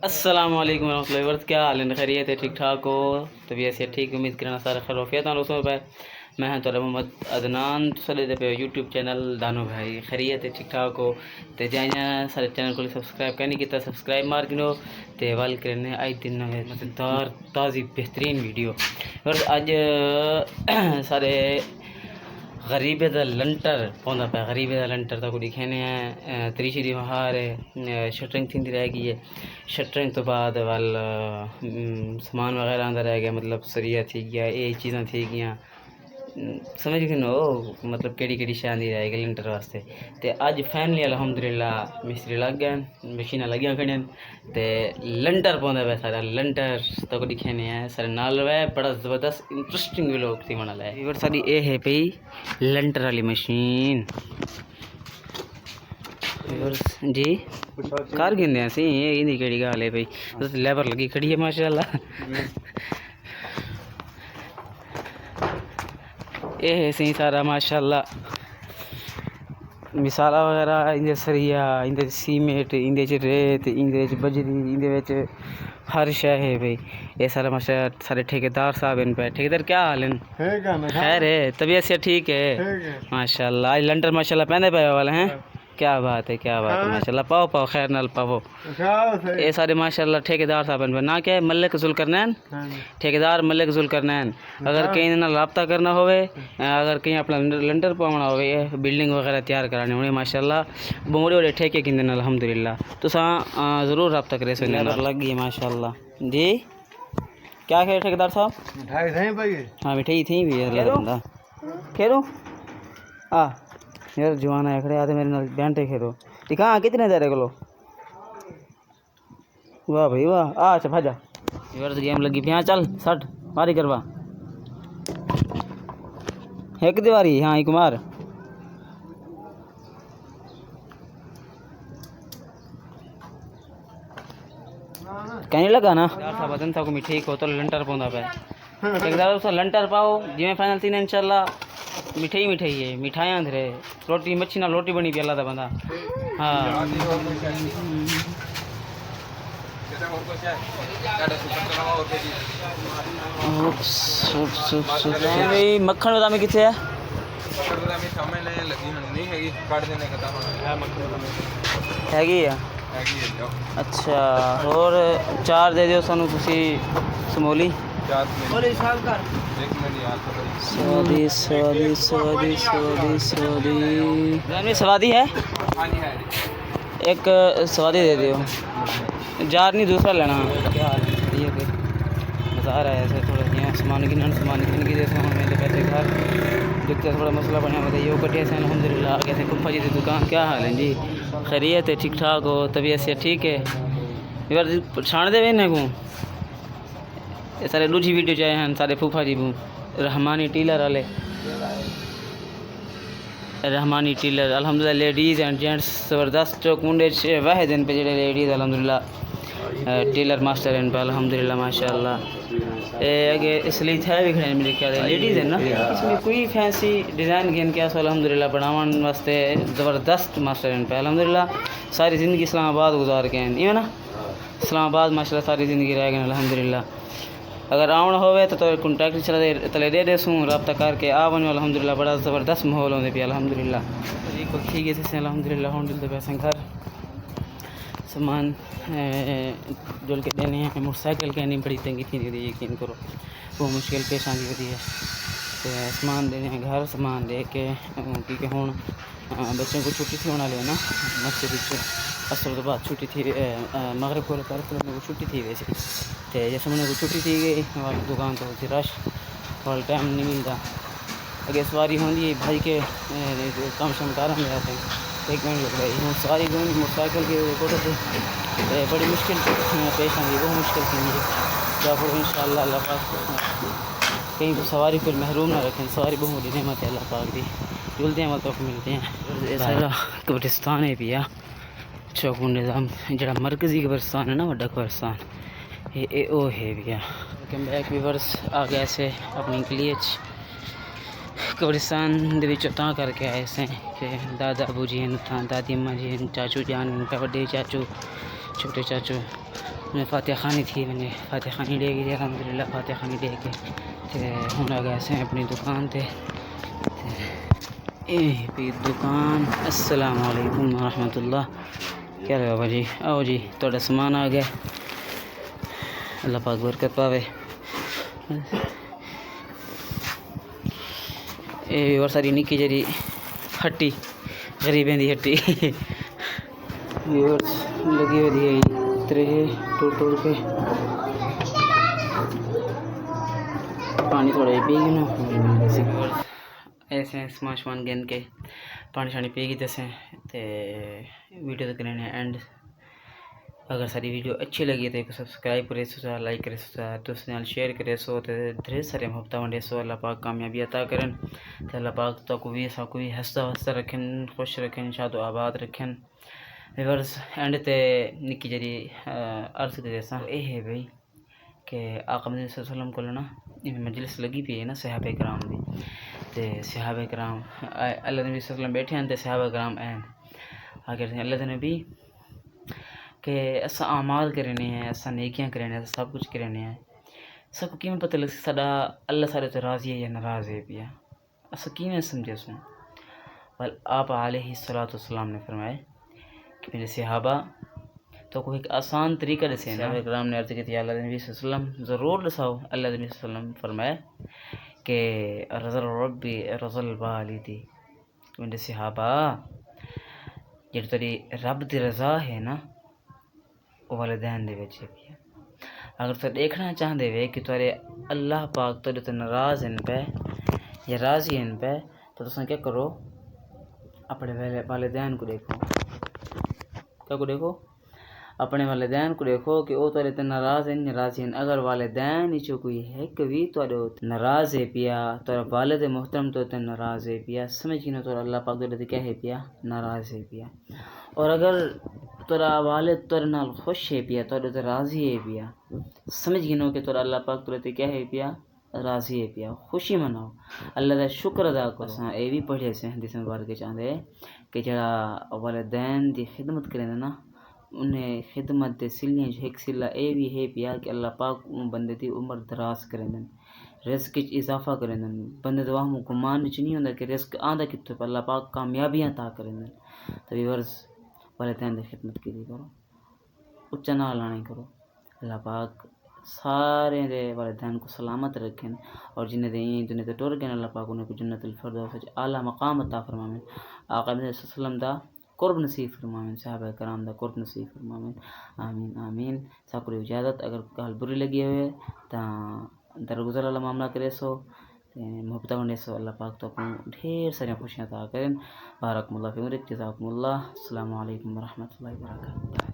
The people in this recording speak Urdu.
السلام علیکم ورحمۃ اللہ وبرکاتہ. کیا حال ہے؟ خیریت ہے؟ ٹھیک ٹھاک ہو؟ طبیعت سے ٹھیک؟ امید کرنا سارے خیر وفیت ہیں دوستوں پہ. میں ہوں تو محمد عدنان تو پہ یوٹیوب چینل دانو بھائی. خیریت ہے؟ ٹھیک ٹھاک ہو؟ تو جائیں سارے چینل کو سبسکرائب کرنے کی سبسکرائب مار گنو تو وال کرنے آئی دن مزیدار تازی بہترین ویڈیو. اور اج سارے غریبے دا لنٹر پوندا پہ. غریبے دا لنٹر تو دکھانے ہیں تریشی دی مہار ہے. شٹرنگ تھی رہ گئی ہے. شٹرنگ تو بعد وال سامان وغیرہ آندہ رہ گیا, مطلب سریا تھی گیا, یہ چیزاں تھی گیا, سمجھ گئے نو مطلب کیڑی شے آندی رہ گئی لنٹر واسطے. تو اج فائنلی الحمدللہ مستری لگ گئے, مشیناں لگیاں کھڑیاں تے لنٹر پوندا پہ. سارا لنٹر تو دکھانے ہیں سارے نال رہے. بڑا زبردست انٹرسٹنگ ویلوگ تھی بنا لے. اور ساری اے ہے پئی لنٹر والی مشین جی کر گندے سی. یہ کہڑی گل ہے بھائی, لیبر لگی کھڑی ہے ماشاء اللہ. یہ سی سارا ماشاء اللہ مثالہ وغیرہ اندر سریا, اندر سیمنٹ, اندر ریت, اندر بجری, اندر ہر شے ہے بھائی. یہ سارا ماشاء اللہ سارے ٹھیکیدار صاحب ان پہ. ٹھیکیدار کیا حال ہے؟ خیر ہے؟ طبیعت سے ٹھیک ہے ماشاء اللہ. آج لنٹر ماشاء اللہ پہنے پہ والے ہیں. کیا بات ہے, کیا بات ہے ماشاء اللہ. پاؤ خیر نال پاؤ. یہ سارے ماشاء اللہ ٹھیکیدار صاحب ان پہ. نہ کیا ملک ذوالقرنین, ٹھیکیدار ملک ذوالقرنین. اگر کہیں نہ رابطہ کرنا ہوئے, اگر کہیں اپنا لنٹر پاؤنا ہوئے, بلڈنگ وغیرہ تیار کرانے ہوئے ماشاء اللہ بڑے بڑے ٹھیکے کندن الحمدللہ. تو ضرور رابطہ کرے سو لیبر لگ گئی ماشاء اللہ. جی کیا کہے ٹھیکیدار صاحب؟ ہاں مٹھائی تھیں بھی بندہ کھیلو یار جوان ہے کھڑے آتے میرے نال بینٹے کھیلو. ٹھیک ہے کتنے دے رہے کلو؟ واہ بھائی واہ. اچھا بھاجا یار گیم لگی پی. ہاں چل سٹ ماری کروا ایک دیواری. ہاں ایک مار. کہیں لگا نا تھا بدن تھا کو مٹھائی کو تو لنٹر پوندا پہ. ٹھیکیدار لنٹر پاؤ جی میں فائنل تھی نا انشاءاللہ. مٹھائی ہے مٹھائیاں دھرے روٹی مچھی نہ روٹی بنی پی اللہ دا بندہ. ہاں بھائی مکھن بادامی کتنے ہے؟ ਹੈਗੀ ਆ. ਅੱਛਾ ਹੋਰ ਚਾਰ ਦੇ ਦਿਓ ਸਾਨੂੰ ਤੁਸੀਂ ਸਮੋਲੀ. ਸਵਾਦੀ ਸਵਾਦੀ ਸਵਾਦੀ ਸਵਾਦੀ ਸਵਾਦੀ ਸਵਾਦੀ ہے ایک سوادی دے دیو. جار نہیں دوسرا لینا. کیا حال ہے؟ بتا رہا ہے ایسے تھوڑا سامان کی دیتے ہیں ہمیں پیسے گھر دکھتے تھوڑا مسئلہ بنیا بتائیے. وہ کٹے سے الحمدللہ آ گئے تھے کفا جی کی دکان. کیا حال ہے جی؟ خیریت ہے؟ ٹھیک ٹھاک ہو؟ طبیعت سے ٹھیک ہے؟ یار چھاڑ دے وے کو یہ سارے دوجی ویڈیو چاہے ہیں سارے پھوپھا جی بو رحمانی ٹیلر والے. رحمانی ٹیلر الحمدللہ لیڈیز اینڈ جینٹس زبردست چوک منڈے واحد دن پہ جڑے لیڈیز الحمدللہ ٹیلر ماسٹر ان پہ الحمدللہ ماشاء اللہ. آگے اس لیے تھے بھی کھڑے میرے خیال لیڈیز ہیں نا. اس میں کوئی فینسی ڈیزائن گین کیا سو الحمدللہ بناون واسطے زبردست ماسٹر ان پہ الحمدللہ. ساری زندگی اسلام آباد گزار کے ہیں نا. اسلام آباد ماشاء اللہ ساری زندگی رہ گئے الحمدللہ. اگر آؤن ہوئے تو کنٹیکٹ چلا تلے دے دے سوں رابطہ کر کے آ ونو الحمدللہ. بڑا زبردست ماحول ہونے پہ الحمدللہ. جی کو ٹھیک ہے الحمدللہ. ہوں دل دے پیسے گھر سامان جل کے دینے ہیں. موٹر سائیکل کے نہیں بڑی تنگی تھی دی یقین کرو وہ مشکل پیش آندی ہوتی ہے. تو سامان دینے ہیں گھر سامان دے کے کیونکہ ہوں بچوں کو چھٹی تھی ہونا لے نا مسجد اثر تو بعد چھٹی تھی مغرب کو کو چھٹی تھی ویسے. تو جیسے انہوں کو چھٹی تھی گئی دکان تو ہوتی رش اور ٹائم نہیں ملتا. اگر سواری ہوندی بھائی کے کام شام کار ہم جاتے ہیں 1 منٹ لگ رہی ہوں سواری گئی موٹر سائیکل کے کوٹے سے بڑی مشکل پیش آئی. بہت مشکل تھی مجھے. کیا کروں ان شاء اللہ اللہ پاک کہیں سواری پر محروم نہ رکھیں. سواری بہت بڑی نعمت ہے اللہ پاک دی. جلتے ہیں مطلب ملتے ہیں. سارا قبرستان ہے پیا چوک منڈے کا جڑا مرکزی قبرستان ہے نا وڈا قبرستان یہ او ہے بیا. Welcome back viewers. آ گئے سے اپنی گلی قبرستان دے وچوں تاں کر کے آئے سے کہ دادا ابو جی ہیں تاں دادی اماں جی ہیں چاچو جان ہیں وڈے چاچو چھوٹے چاچو میں فاتحہ خانی تھی، میں نے فاتحہ خانی لے گئی الحمدللہ. فاتحہ خانی لے کے تے ہن آ گئے سے اپنی دکان تے. یہ بھی دکان. السلام علیکم ورحمۃ اللہ. کیا ہے بابا جی؟ آؤ جی تھوڑا سامان آ گیا. اللہ پاک برکت پاوے. یہ اور ساری نکی جی ہٹی غریبیں دی ہٹی لگی ہوئی ہے ترے ٹوڑ کے. پانی تھوڑا جی پی گی نا ایسے سمان گن کے پانی شانی پی گی دسیں تے ویڈیو تک کرنے اینڈ. اگر ساری ویڈیو اچھی لگی تو سبسکرائب کرے سو، لائک کرے سو، دوست نال شیئر کرے سو تے ڈھیر سارے محبت ونڈے سو. اللہ پاک کامیابی عطا کرن تے اللہ پاک تو کوئی سا کوئی ہنستا وستا رکھن، خوش رکھن، شاد و آباد رکھن. ویورز اینڈ تے نکی جی عرض کرے سا اے ہے بھئی کہ آقا مدنی صلی اللہ علیہ وسلم کو نا مجلس لگی پئی ہے نا صحابہ کرام دی. تے صحابہ کرام اللہ نبی صلی اللہ علیہ وسلم بیٹھے ہیں تے صحابہ کرام این اگر اللہ دے نبی کہ اساں اعمال کرنے ہیں، اساں نیکیاں کرنے ہیں، سب کچھ کرنے ہیں. سب کو کیوں پتہ لگ ساڈا اللہ سارے تو راضی ہے یا ناراض ہے پیا؟ اساں کیوں سمجھے سوں؟ بل آپ علیہ الصلوۃ والسلام نے فرمایا کہ میرے صحابہ تو کوئی ایک آسان طریقہ دسے نا. صحابہ کرام نے عرض کی تھی اللہ نبی صلی اللہ علیہ وسلم ضرور دساؤ. اللہ نبی صلی اللہ علیہ وسلم فرمایا کہ رضا ربی رضا الوالدی. میرے صحابہ جڑی تیری رب دی رضا ہے نا والدین دے وچ ہے. اگر تو دیکھنا چاہتے وے کہ تیرے اللہ پاک تیرے تے ناراض ہیں پہ یا راضی ہیں پہ تو تساں کیا کرو؟ اپنے والدین کو دیکھو. کیا کو دیکھو؟ اپنے والدین کو دیکھو کہ وہ تیرے تے ناراض ہیں یا راضی ہیں. اگر والدین وچوں کوئی ہے کبھی تیرے ناراض ہے پیا، تیرا والد محترم تو تے ناراض ہے پیا، سمجھ گی نا تو اللہ پاک تیرے تے کیا ہے پیا؟ ناراض ہے پیا. اور اگر تیرا والد تیرے نال خوش ہے پیا، تیرے تے راضی ہے پیا، سمجھ گی نا کہ تیرا اللہ پاک تیرے تے کیا ہے پیا؟ راضی ہے پیا. خوشی مناؤ، اللہ دا شکر ادا کرو. اے بھی پڑھے سے حدیث مبارک کے چاہتے کہ جڑا والدین دی خدمت کرے نا انہیں خدمت دے سلیاں جو ایک سلا اے بھی ہے پیا کہ اللہ پاک ان بندے دی عمر دراز کریں دن، رزق وچ اضافہ کریں دن. بندے دعا گمان وچ نہیں ہوندا کہ رزق آندا کتھوں پر اللہ پاک کامیابیاں عطا کریں دن. تو ویورز والدین دی خدمت کی کرو، اچا نہ لانے کرو. اللہ پاک سارے دے والدین کو سلامت رکھیں اور جنہیں دے دنیا تے ٹر گئے اللہ پاک انہیں کو جنت الفردوس وچ اعلیٰ مقام عطا فرمائیں. آقا صلی اللہ علیہ وسلم دا قرب نصیب فرمائیں، صحابہ کرام دا قرب نصیب فرمائیں. آمین آمین. ساکو اجازت. اگر گل بری لگی ہوئے تو درگزر والا معاملہ کرے سو محبت ونڈے سو. اللہ پاک تو اپنے ڈھیر ساری خوشیاں عطا کریں. بارک اللہ فیکم، جزاکم اللہ. السلام علیکم ورحمۃ اللہ وبرکاتہ.